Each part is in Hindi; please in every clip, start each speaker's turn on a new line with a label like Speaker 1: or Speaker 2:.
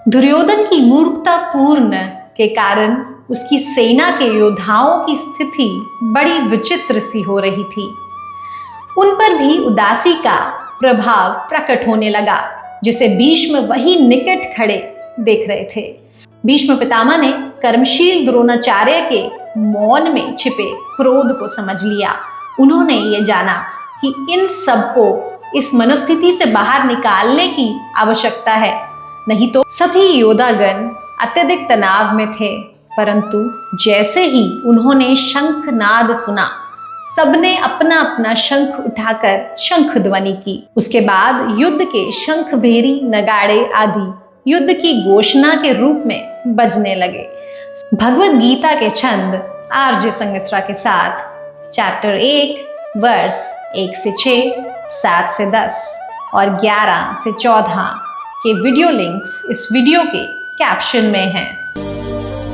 Speaker 1: दुर्योधन की मूर्खतापूर्ण के कारण उसकी सेना के योद्धाओं की स्थिति बड़ी विचित्र सी हो रही थी। उन पर भी उदासी का प्रभाव प्रकट होने लगा, जिसे भीष्म वही निकट खड़े देख रहे थे। भीष्म पितामह ने कर्मशील द्रोणाचार्य के मौन में छिपे क्रोध को समझ लिया। उन्होंने ये जाना कि इन सबको इस मनोस्थिति से बाहर निकालने की आवश्यकता है, नहीं तो सभी योद्धागण अत्यधिक तनाव में थे। परंतु जैसे ही उन्होंने शंखनाद सुना, सबने अपना अपना शंख उठाकर शंख ध्वनि की। उसके बाद युद्ध के शंख, भेरी, नगाड़े आदि युद्ध की घोषणा के रूप में बजने लगे। भगवद गीता के छंद आरजे संगमित्रा के साथ चैप्टर 1 वर्स 1 से 6, 7 से 10 और 11 से 14 के वीडियो लिंक्स इस वीडियो के कैप्शन में हैं।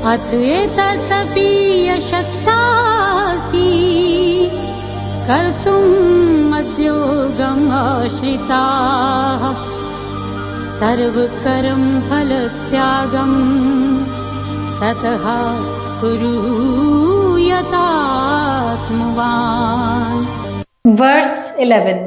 Speaker 2: अथ एतदपि यशक्तासि कर्तुं मद्योगम् आश्रिताः सर्वकर्म फलत्यागं ततः कुरु यथात्मवान्।
Speaker 1: वर्स 11।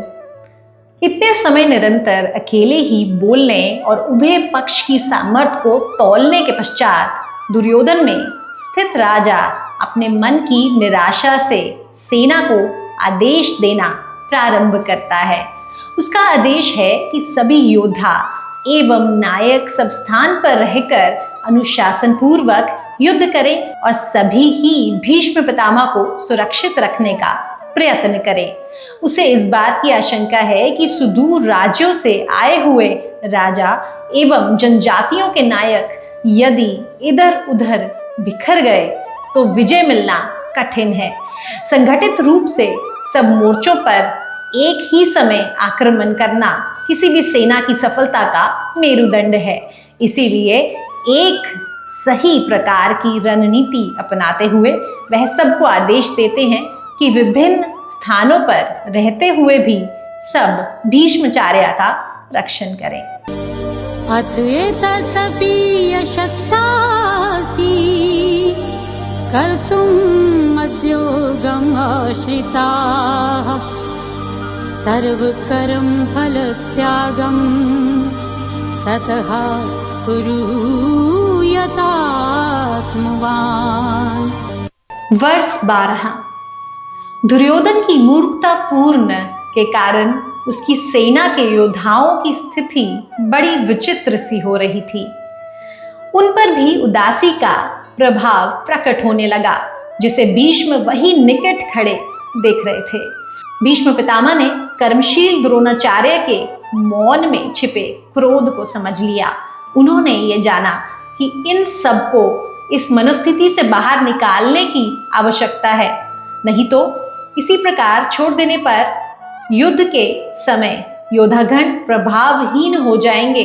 Speaker 1: इतने समय निरंतर अकेले ही बोलने और उभय पक्ष की सामर्थ्य को तौलने के पश्चात दुर्योधन में स्थित राजा अपने मन की निराशा से सेना को आदेश देना प्रारंभ करता है। उसका आदेश है कि सभी योद्धा एवं नायक सब स्थान पर रहकर अनुशासन पूर्वक युद्ध करें और सभी ही भीष्म पितामह को सुरक्षित रखने का प्रयत्न करें। उसे इस बात की आशंका है कि सुदूर राज्यों से आए हुए राजा एवं जनजातियों के नायक यदि इधर उधर बिखर गए तो विजय मिलना कठिन है। संगठित रूप से सब मोर्चों पर एक ही समय आक्रमण करना किसी भी सेना की सफलता का मेरुदंड है। इसीलिए एक सही प्रकार की रणनीति अपनाते हुए वह सबको आदेश देते हैं कि विभिन्न स्थानों पर रहते हुए भी सब भीष्माचार्य का रक्षण करें।
Speaker 2: अथ एतदपि यशक्तासि कर्तुं मद्योगम् आश्रिताः सर्वकर्म फलत्यागं ततः कुरु यथात्मवान्।
Speaker 1: वर्स 12। दुर्योधन की मूर्खतापूर्ण के कारण उसकी सेना के योद्धाओं की स्थिति बड़ी विचित्र सी हो रही थी। उन पर भी उदासी का प्रभाव प्रकट होने लगा, जिसे भीष्म वही निकट खड़े देख रहे थे। भीष्म पितामह ने कर्मशील द्रोणाचार्य के मौन में छिपे क्रोध को समझ लिया। उन्होंने ये जाना कि इन सबको इस मनोस्थिति से बाहर निकालने की आवश्यकता है, नहीं तो इसी प्रकार छोड़ देने पर युद्ध के समय योद्धागण प्रभावहीन हो जाएंगे।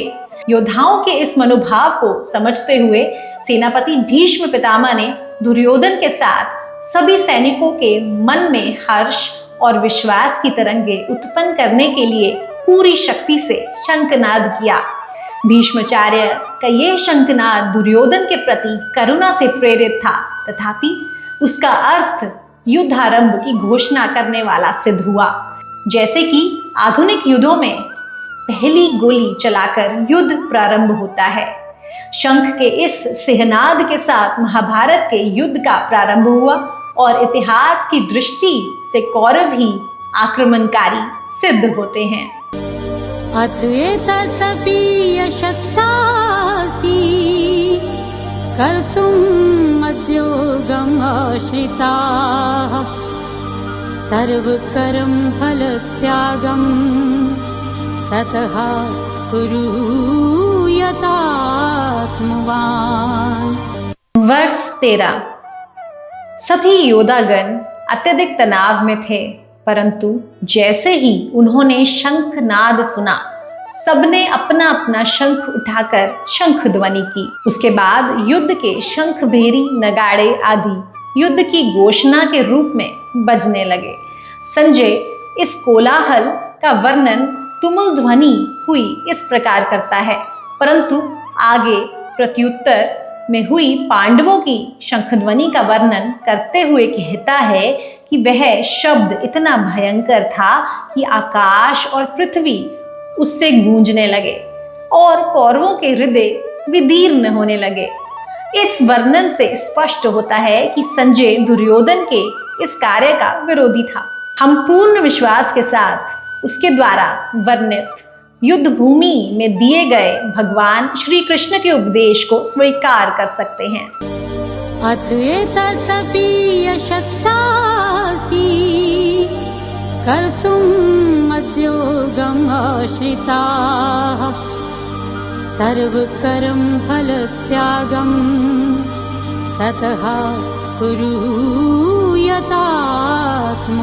Speaker 1: योद्धाओं के इस मनोभाव को समझते हुए सेनापति भीष्म पितामह ने दुर्योधन के साथ सभी सैनिकों के मन में हर्ष और विश्वास की तरंगे उत्पन्न करने के लिए पूरी शक्ति से शंखनाद किया। भीष्माचार्य का यह शंखनाद दुर्योधन के प्रति करुणा से प्रेरित था, तथापि उसका अर्थ युद्धारंभ की घोषणा करने वाला सिद्ध हुआ। जैसे कि आधुनिक युद्धों में पहली गोली चलाकर युद्ध प्रारंभ होता है, शंख के इस सिहनाद के साथ महाभारत के युद्ध का प्रारंभ हुआ और इतिहास की दृष्टि से कौरव ही आक्रमणकारी सिद्ध होते हैं।
Speaker 2: अथ एतदपि यशक्तासि कर्तुं मद्योगम् आश्रिताः सर्वकर्म फलत्यागं ततः कुरु यथात्मवान्।
Speaker 1: वर्स 13। सभी योद्धागण अत्यधिक तनाव में थे, परंतु जैसे ही उन्होंने शंखनाद सुना, सबने अपना अपना शंख उठाकर शंख ध्वनि की। उसके बाद युद्ध के शंख, भेरी, नगाड़े आदि युद्ध की घोषणा के रूप में बजने लगे। संजय इस कोलाहल का वर्णन तुमुल ध्वनि हुई इस प्रकार करता है, परंतु आगे प्रत्युत्तर में हुई पांडवों की शंखध्वनि का वर्णन करते हुए कहता है कि वह शब्द इतना भयंकर था कि आकाश और पृथ्वी उससे गूंजने लगे और कौरवों के हृदय विदीर्ण होने लगे। इस वर्णन से स्पष्ट होता है कि संजय दुर्योधन के इस कार्य का विरोधी था। हम पूर्ण विश्वास के साथ उसके द्वारा वर्णित युद्ध भूमि में दिए गए भगवान श्री कृष्ण के उपदेश को स्वीकार कर सकते हैं।
Speaker 2: अथ एतदपि यशक्तासि कर्तुम् मद्योगम् आश्रिताः सर्वकर्म फलत्यागम् ततः कुरु यथात्मवान्।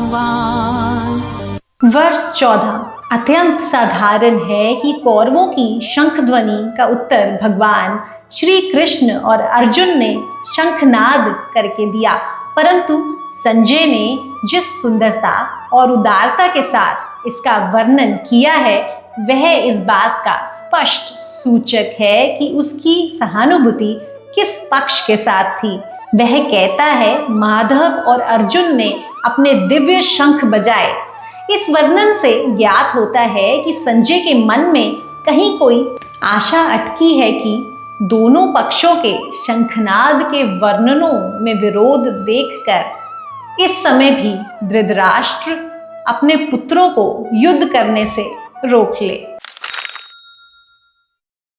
Speaker 1: वर्ष 14 अत्यंत साधारण है कि कौरवों की शंखध्वनि का उत्तर भगवान श्री कृष्ण और अर्जुन ने शंखनाद करके दिया, परंतु संजय ने जिस सुंदरता और उदारता के साथ इसका वर्णन किया है वह इस बात का स्पष्ट सूचक है कि उसकी सहानुभूति किस पक्ष के साथ थी। वह कहता है माधव और अर्जुन ने अपने दिव्य शंख बजाए। इस वर्णन से ज्ञात होता है कि संजय के मन में कहीं कोई आशा अटकी है कि दोनों पक्षों के शंखनाद के वर्णनों में विरोध देखकर इस समय भी धृतराष्ट्र अपने पुत्रों को युद्ध करने से रोक ले।